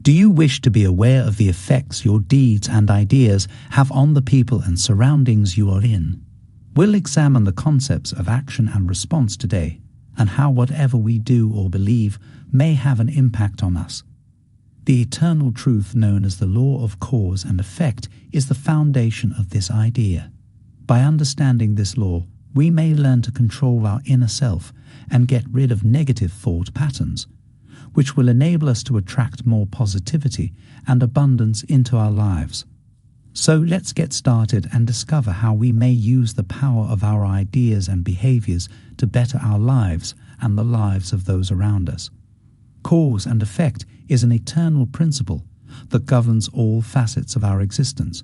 Do you wish to be aware of the effects your deeds and ideas have on the people and surroundings you are in? We'll examine the concepts of action and response today, and how whatever we do or believe may have an impact on us. The eternal truth known as the law of cause and effect is the foundation of this idea. By understanding this law, we may learn to control our inner self and get rid of negative thought patterns, which will enable us to attract more positivity and abundance into our lives. So let's get started and discover how we may use the power of our ideas and behaviors to better our lives and the lives of those around us. Cause and effect is an eternal principle that governs all facets of our existence.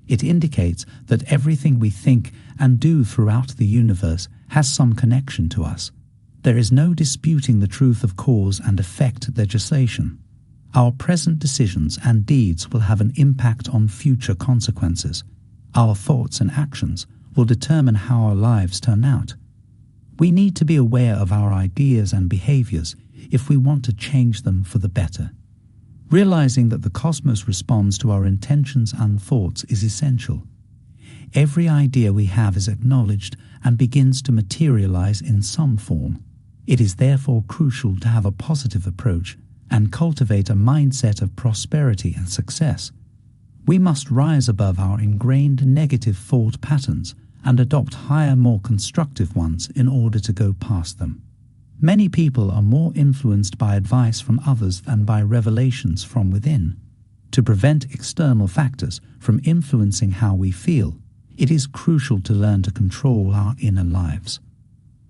It indicates that everything we think and do throughout the universe has some connection to us. There is no disputing the truth of cause and effect legislation. Our present decisions and deeds will have an impact on future consequences. Our thoughts and actions will determine how our lives turn out. We need to be aware of our ideas and behaviors if we want to change them for the better. Realizing that the cosmos responds to our intentions and thoughts is essential. Every idea we have is acknowledged and begins to materialize in some form. It is therefore crucial to have a positive approach and cultivate a mindset of prosperity and success. We must rise above our ingrained negative thought patterns and adopt higher, more constructive ones in order to go past them. Many people are more influenced by advice from others than by revelations from within. To prevent external factors from influencing how we feel, it is crucial to learn to control our inner lives.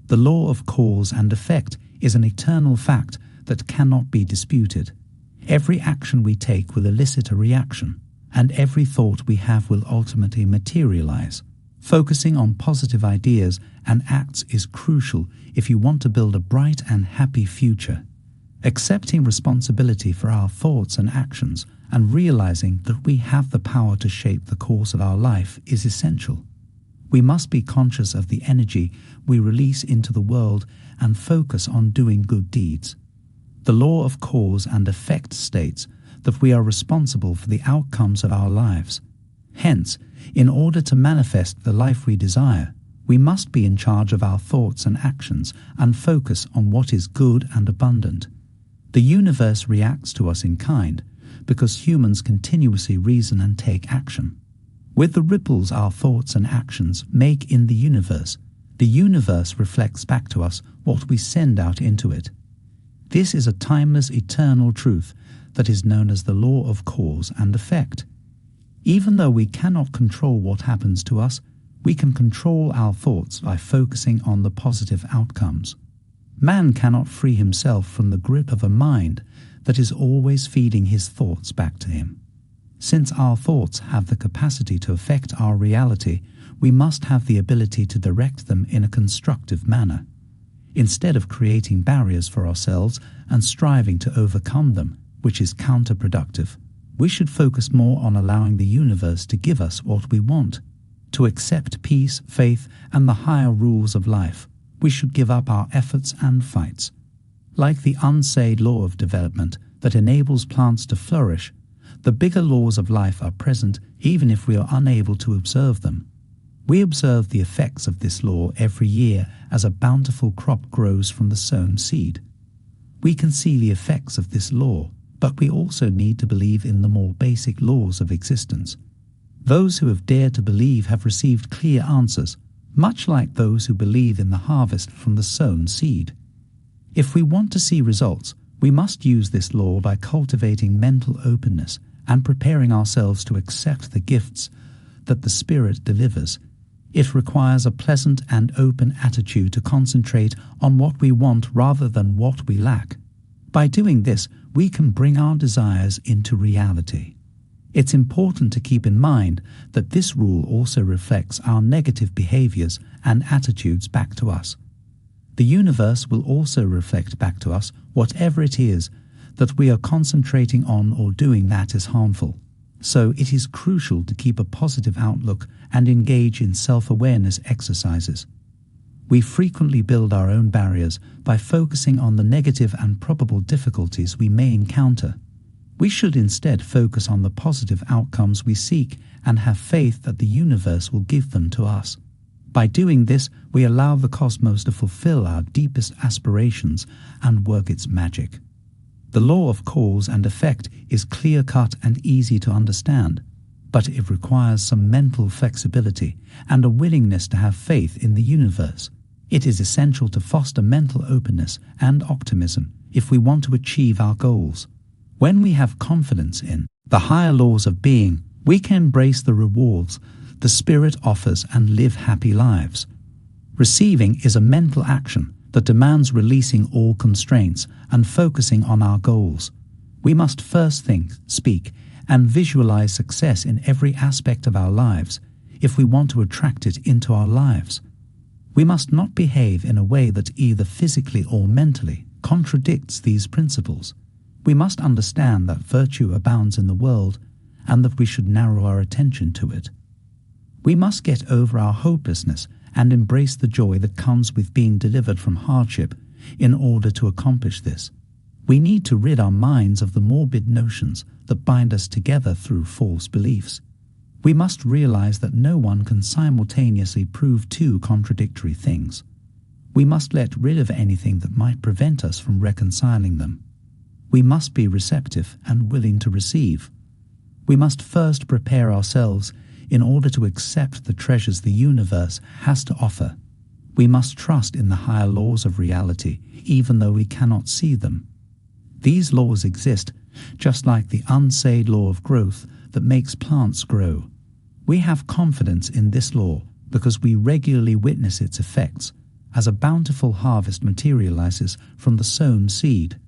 The law of cause and effect is an eternal fact that cannot be disputed. Every action we take will elicit a reaction, and every thought we have will ultimately materialize. Focusing on positive ideas and acts is crucial if you want to build a bright and happy future. Accepting responsibility for our thoughts and actions and realizing that we have the power to shape the course of our life is essential. We must be conscious of the energy we release into the world and focus on doing good deeds. The law of cause and effect states that we are responsible for the outcomes of our lives. Hence, in order to manifest the life we desire, we must be in charge of our thoughts and actions and focus on what is good and abundant. The universe reacts to us in kind because humans continuously reason and take action. With the ripples our thoughts and actions make in the universe reflects back to us what we send out into it. This is a timeless, eternal truth that is known as the law of cause and effect. Even though we cannot control what happens to us, we can control our thoughts by focusing on the positive outcomes. Man cannot free himself from the grip of a mind that is always feeding his thoughts back to him. Since our thoughts have the capacity to affect our reality, we must have the ability to direct them in a constructive manner. Instead of creating barriers for ourselves and striving to overcome them, which is counterproductive, we should focus more on allowing the universe to give us what we want. To accept peace, faith, and the higher rules of life, we should give up our efforts and fights. Like the unsaid law of development that enables plants to flourish, the bigger laws of life are present even if we are unable to observe them. We observe the effects of this law every year as a bountiful crop grows from the sown seed. We can see the effects of this law, but we also need to believe in the more basic laws of existence. Those who have dared to believe have received clear answers, much like those who believe in the harvest from the sown seed. If we want to see results, we must use this law by cultivating mental openness and preparing ourselves to accept the gifts that the Spirit delivers. It requires a pleasant and open attitude to concentrate on what we want rather than what we lack. By doing this, we can bring our desires into reality. It's important to keep in mind that this rule also reflects our negative behaviors and attitudes back to us. The universe will also reflect back to us whatever it is that we are concentrating on or doing that is harmful. So it is crucial to keep a positive outlook and engage in self-awareness exercises. We frequently build our own barriers by focusing on the negative and probable difficulties we may encounter. We should instead focus on the positive outcomes we seek and have faith that the universe will give them to us. By doing this, we allow the cosmos to fulfill our deepest aspirations and work its magic. The law of cause and effect is clear-cut and easy to understand, but it requires some mental flexibility and a willingness to have faith in the universe. It is essential to foster mental openness and optimism if we want to achieve our goals. When we have confidence in the higher laws of being, we can embrace the rewards the Spirit offers and live happy lives. Receiving is a mental action that demands releasing all constraints and focusing on our goals. We must first think, speak, and visualize success in every aspect of our lives if we want to attract it into our lives. We must not behave in a way that either physically or mentally contradicts these principles. We must understand that virtue abounds in the world and that we should narrow our attention to it. We must get over our hopelessness and embrace the joy that comes with being delivered from hardship in order to accomplish this. We need to rid our minds of the morbid notions that bind us together through false beliefs. We must realize that no one can simultaneously prove two contradictory things. We must let rid of anything that might prevent us from reconciling them. We must be receptive and willing to receive. We must first prepare ourselves in order to accept the treasures the universe has to offer. We must trust in the higher laws of reality, even though we cannot see them. These laws exist, just like the unsaid law of growth that makes plants grow. We have confidence in this law because we regularly witness its effects as a bountiful harvest materializes from the sown seed.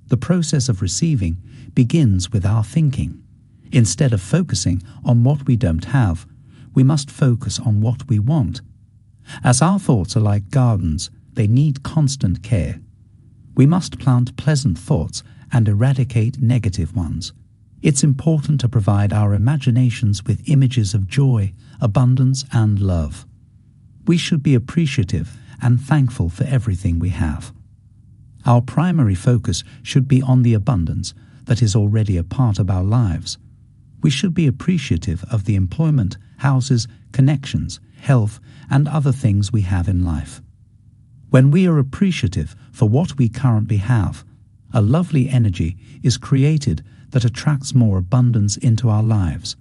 The process of receiving begins with our thinking. Instead of focusing on what we don't have, we must focus on what we want. As our thoughts are like gardens, they need constant care. We must plant pleasant thoughts and eradicate negative ones. It's important to provide our imaginations with images of joy, abundance, and love. We should be appreciative and thankful for everything we have. Our primary focus should be on the abundance that is already a part of our lives. We should be appreciative of the employment, houses, connections, health, and other things we have in life. When we are appreciative for what we currently have, a lovely energy is created that attracts more abundance into our lives.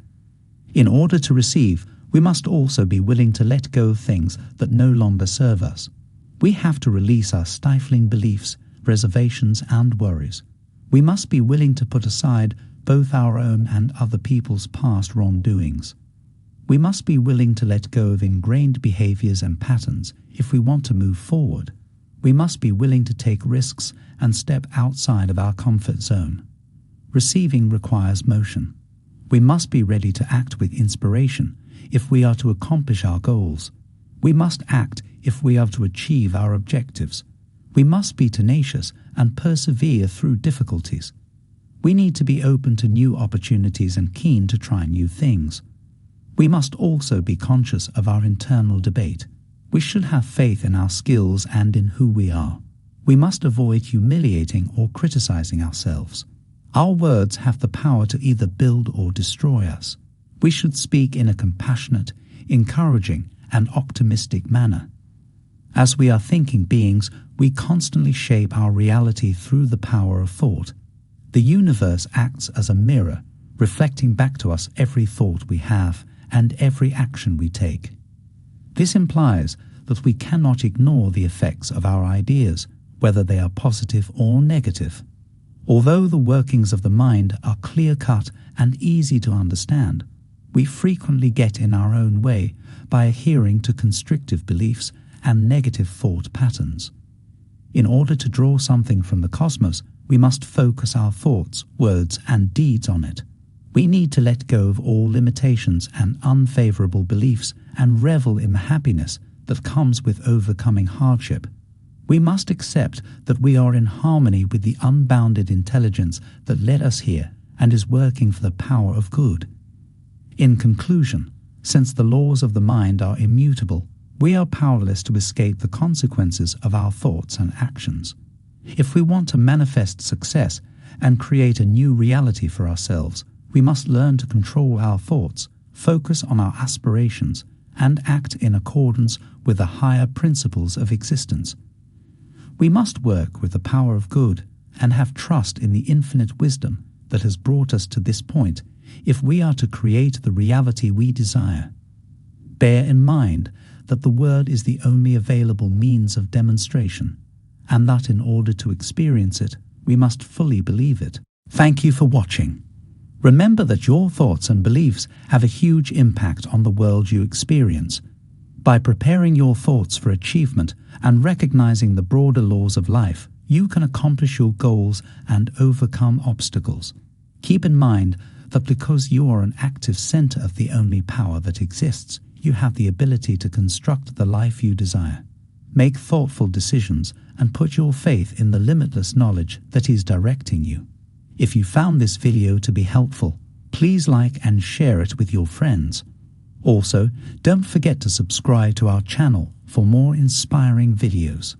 In order to receive, we must also be willing to let go of things that no longer serve us. We have to release our stifling beliefs, reservations, and worries. We must be willing to put aside both our own and other people's past wrongdoings. We must be willing to let go of ingrained behaviors and patterns if we want to move forward. We must be willing to take risks and step outside of our comfort zone. Receiving requires motion. We must be ready to act with inspiration if we are to accomplish our goals. We must act if we are to achieve our objectives. We must be tenacious and persevere through difficulties. We need to be open to new opportunities and keen to try new things. We must also be conscious of our internal debate. We should have faith in our skills and in who we are. We must avoid humiliating or criticizing ourselves. Our words have the power to either build or destroy us. We should speak in a compassionate, encouraging, and optimistic manner. As we are thinking beings, we constantly shape our reality through the power of thought. The universe acts as a mirror, reflecting back to us every thought we have and every action we take. This implies that we cannot ignore the effects of our ideas, whether they are positive or negative. Although the workings of the mind are clear-cut and easy to understand, we frequently get in our own way by adhering to constrictive beliefs and negative thought patterns. In order to draw something from the cosmos, we must focus our thoughts, words, and deeds on it. We need to let go of all limitations and unfavorable beliefs and revel in the happiness that comes with overcoming hardship. We must accept that we are in harmony with the unbounded intelligence that led us here and is working for the power of good. In conclusion, since the laws of the mind are immutable, we are powerless to escape the consequences of our thoughts and actions. If we want to manifest success and create a new reality for ourselves, we must learn to control our thoughts, focus on our aspirations, and act in accordance with the higher principles of existence. We must work with the power of good and have trust in the infinite wisdom that has brought us to this point if we are to create the reality we desire. Bear in mind that the word is the only available means of demonstration, and that in order to experience it, we must fully believe it. Thank you for watching. Remember that your thoughts and beliefs have a huge impact on the world you experience. By preparing your thoughts for achievement and recognizing the broader laws of life, you can accomplish your goals and overcome obstacles. Keep in mind that because you are an active center of the only power that exists, you have the ability to construct the life you desire. Make thoughtful decisions and put your faith in the limitless knowledge that is directing you. If you found this video to be helpful, please like and share it with your friends. Also, don't forget to subscribe to our channel for more inspiring videos.